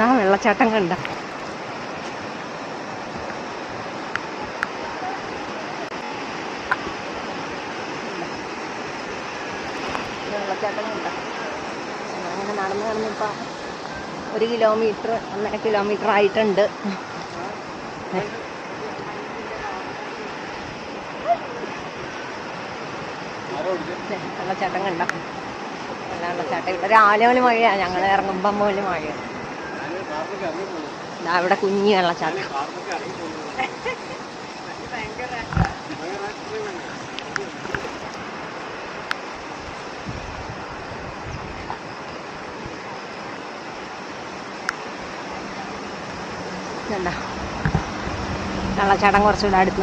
ആ വെള്ളച്ചാട്ടം കണ്ട വെള്ളച്ചാട്ടം കണ്ട. അങ്ങനെ നടന്ന് നടന്നിപ്പം 1 കിലോമീറ്റർ 1.5 കിലോമീറ്റർ ആയിട്ടുണ്ട്. വെള്ളച്ചാട്ടം കണ്ട. നല്ല വെള്ളച്ചാട്ടം. ഇവിടെ രാവിലെ പോലെ മഴയാണ്, ഞങ്ങൾ ഇറങ്ങുമ്പം പോലെ മഴയാണ്. ഇവിടെ കുഞ്ഞി വെള്ളച്ചാട്ടം. വെള്ളച്ചാട്ടം കുറച്ചുകൂടെ അടുത്ത്